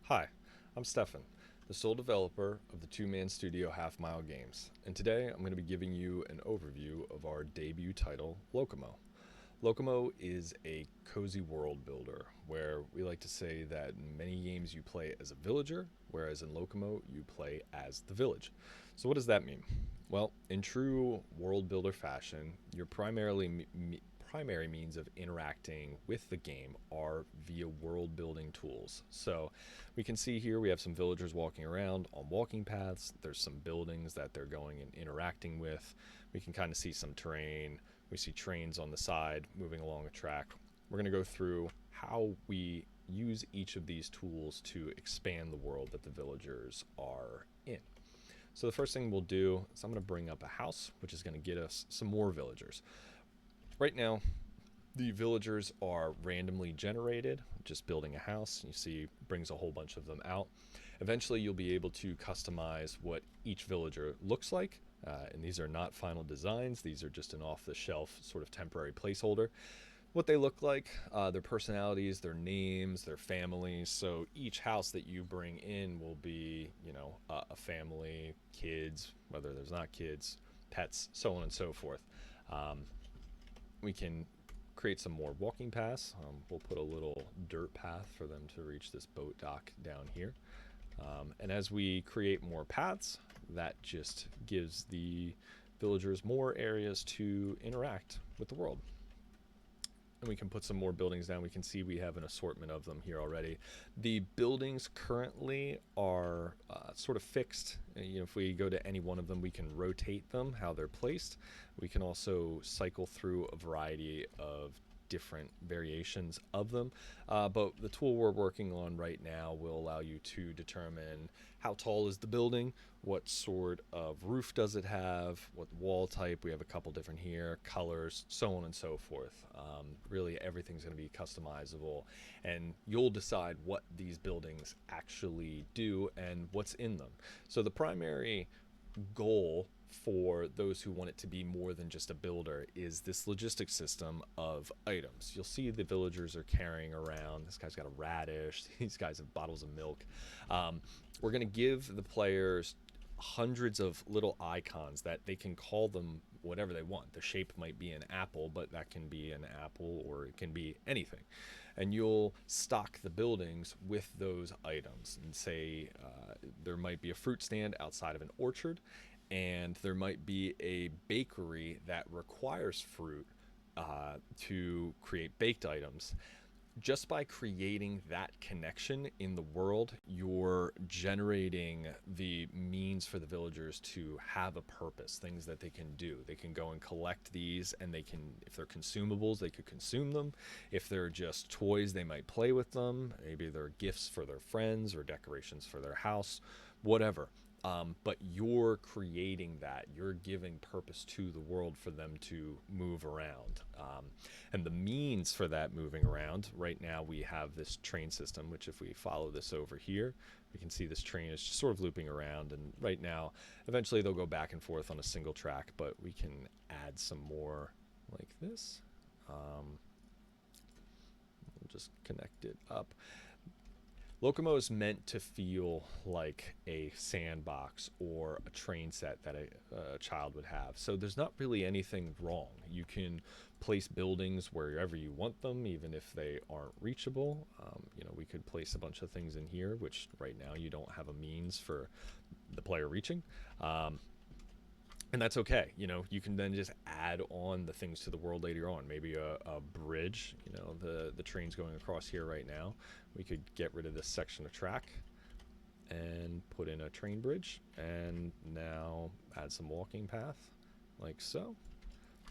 Hi, I'm Stefan, the sole developer of the two-man studio Half Mile Games, and today I'm going to be giving you an overview of our debut title, LocoMo. LocoMo is a cozy world builder where we like to say that in many games you play as a villager, whereas in LocoMo you play as the village. So what does that mean? Well, in true world builder fashion, your primary means of interacting with the game are via world building tools. So we can see here we have some villagers walking around on walking paths. There's some buildings that they're going and interacting with. We can kind of see some terrain. We see trains on the side moving along a track. We're going to go through how we use each of these tools to expand the world that the villagers are in. So the first thing we'll do is I'm going to bring up a house, which is going to get us some more villagers. Right now, the villagers are randomly generated, just building a house. You see, brings a whole bunch of them out. Eventually, you'll be able to customize what each villager looks like. And these are not final designs. These are just an off-the-shelf sort of temporary placeholder. What they look like, their personalities, their names, their families. So each house that you bring in will be, a family, kids, whether there's not kids, pets, so on and so forth. Um, we can create some more walking paths. We'll put a little dirt path for them to reach this boat dock down here. And as we create more paths, that just gives the villagers more areas to interact with the world. And we can put some more buildings down. We can see we have an assortment of them here already. The buildings currently are sort of fixed. If we go to any one of them, we can rotate them, how they're placed. We can also cycle through a variety of different variations of them. But the tool we're working on right now will allow you to determine how tall is the building, what sort of roof does it have, what wall type, we have a couple different here, colors, so on and so forth. Really everything's going to be customizable, and you'll decide what these buildings actually do and what's in them. So the primary goal for those who want it to be more than just a builder is this logistics system of items. You'll see the villagers are carrying around. This guy's got a radish. These guys have bottles of milk. We're going to give the players hundreds of little icons that they can call them whatever they want. The shape might be an apple, but that can be an apple or it can be anything. And you'll stock the buildings with those items and say there might be a fruit stand outside of an orchard, and there might be a bakery that requires fruit to create baked items. Just by creating that connection in the world, you're generating the means for the villagers to have a purpose, things that they can do. They can go and collect these, and they can, if they're consumables, they could consume them. If they're just toys, they might play with them. Maybe they're gifts for their friends or decorations for their house, whatever. But you're creating that. You're giving purpose to the world for them to move around. And the means for that moving around, right now we have this train system, which if we follow this over here, we can see this train is just sort of looping around. And right now, eventually they'll go back and forth on a single track, but we can add some more like this. We'll just connect it up. LocoMo is meant to feel like a sandbox or a train set that a child would have. So there's not really anything wrong. You can place buildings wherever you want them, even if they aren't reachable. We could place a bunch of things in here, which right now you don't have a means for the player reaching. And that's okay. You can then just add on the things to the world later on. Maybe a bridge. The train's going across here right now. We could get rid of this section of track and put in a train bridge, and now add some walking path like so.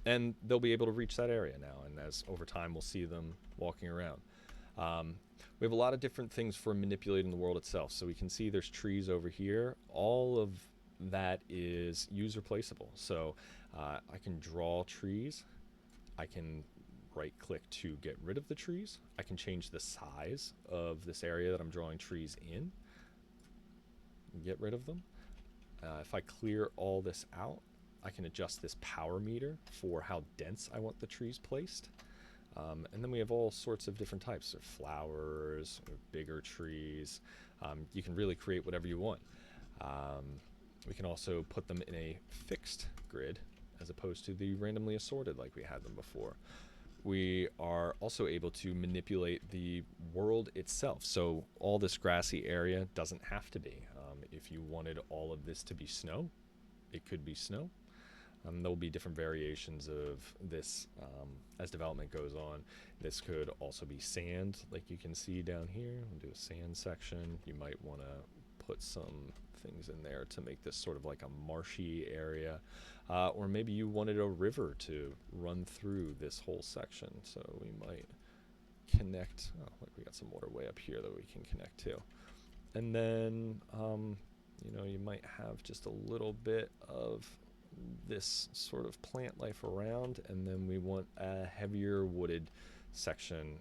And they'll be able to reach that area now, and as over time we'll see them walking around. We have a lot of different things for manipulating the world itself. So we can see there's trees over here. All of that is user placeable. So I can draw trees. I can right click to get rid of the trees. I can change the size of this area that I'm drawing trees in, get rid of them. If I clear all this out, I can adjust this power meter for how dense I want the trees placed. And then we have all sorts of different types of flowers, or bigger trees. You can really create whatever you want. Um, we can also put them in a fixed grid as opposed to the randomly assorted like we had them before. We are also able to manipulate the world itself. So all this grassy area doesn't have to be. If you wanted all of this to be snow, it could be snow. There will be different variations of this as development goes on. This could also be sand, like you can see down here. We'll do a sand section. You might want to put some things in there to make this sort of like a marshy area. Or maybe you wanted a river to run through this whole section. So we might connect, oh, look, we got some water way up here that we can connect to. And then, you might have just a little bit of this sort of plant life around, and then we want a heavier wooded section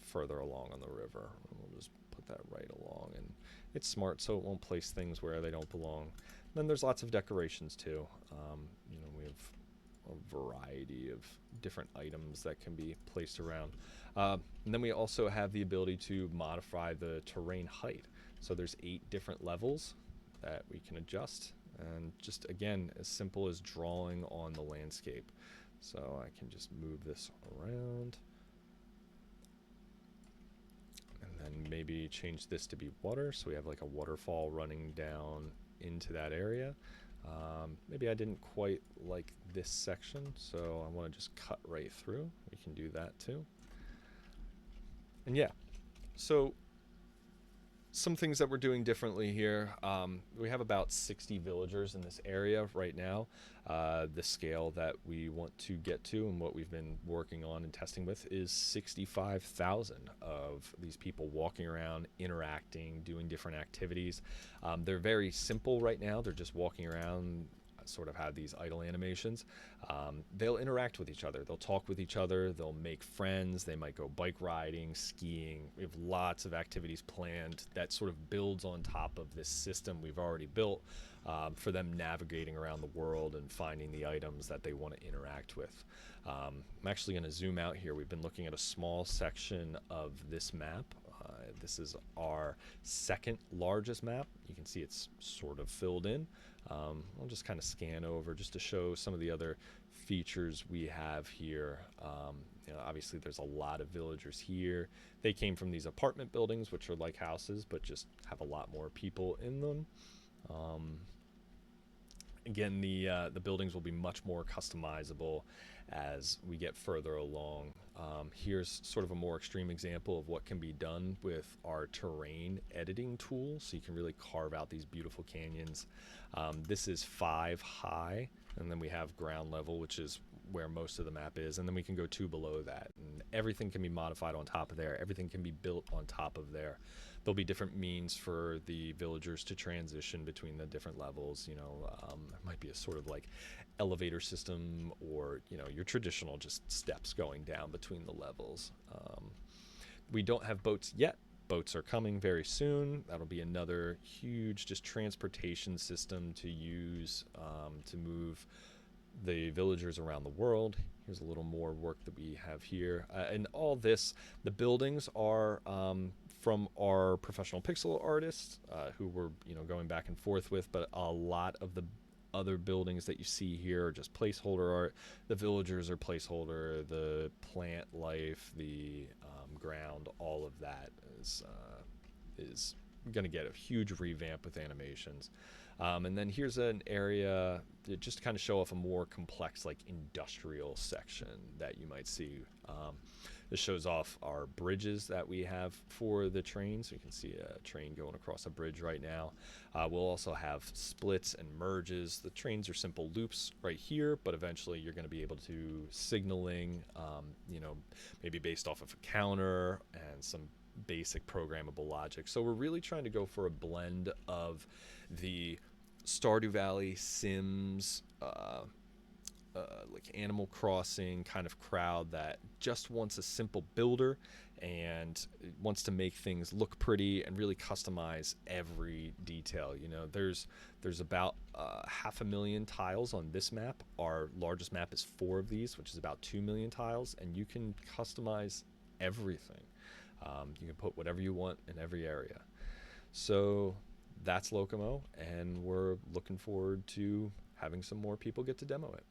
further along on the river. And we'll just put that right along, and it's smart so it won't place things where they don't belong. And then there's lots of decorations too. We have a variety of different items that can be placed around. And then we also have the ability to modify the terrain height. So there's 8 different levels that we can adjust, and just again as simple as drawing on the landscape. So I can just move this around and then maybe change this to be water, so we have like a waterfall running down into that area. Maybe I didn't quite like this section, so I want to just cut right through. We can do that too. And yeah, so some things that we're doing differently here. We have about 60 villagers in this area right now. The scale that we want to get to and what we've been working on and testing with is 65,000 of these people walking around, interacting, doing different activities. They're very simple right now. They're just walking around, sort of have these idle animations. They'll interact with each other. They'll talk with each other. They'll make friends. They might go bike riding, skiing. We have lots of activities planned that sort of builds on top of this system we've already built for them navigating around the world and finding the items that they want to interact with. I'm actually going to zoom out here. We've been looking at a small section of this map. This is our second largest map. You can see it's sort of filled in. I'll just kind of scan over just to show some of the other features we have here. Obviously there's a lot of villagers here. They came from these apartment buildings, which are like houses, but just have a lot more people in them. Again, the buildings will be much more customizable as we get further along. Here's sort of a more extreme example of what can be done with our terrain editing tool, so you can really carve out these beautiful canyons. This is 5 high, and then we have ground level, which is where most of the map is, and then we can go 2 below that, and everything can be modified on top of there. Everything can be built on top of there. There'll be different means for the villagers to transition between the different levels. There might be a sort of like elevator system, or your traditional just steps going down between the levels. We don't have boats yet. Boats are coming very soon. That'll be another huge just transportation system to use to move the villagers around the world. Here's a little more work that we have here. And all this, the buildings are from our professional pixel artists who we're going back and forth with, but a lot of the other buildings that you see here are just placeholder art. The villagers are placeholder. The plant life, the ground, all of that is going to get a huge revamp with animations. And then here's an area to just kind of show off a more complex, like industrial section that you might see. This shows off our bridges that we have for the train. So you can see a train going across a bridge right now. We'll also have splits and merges. The trains are simple loops right here, but eventually you're going to be able to signaling, maybe based off of a counter and some basic programmable logic. So we're really trying to go for a blend of the Stardew Valley, Sims, like Animal Crossing kind of crowd that just wants a simple builder and wants to make things look pretty and really customize every detail. There's about 500,000 tiles on this map. Our largest map is 4 of these, which is about 2 million tiles, and you can customize everything. You can put whatever you want in every area. So that's LocoMo, and we're looking forward to having some more people get to demo it.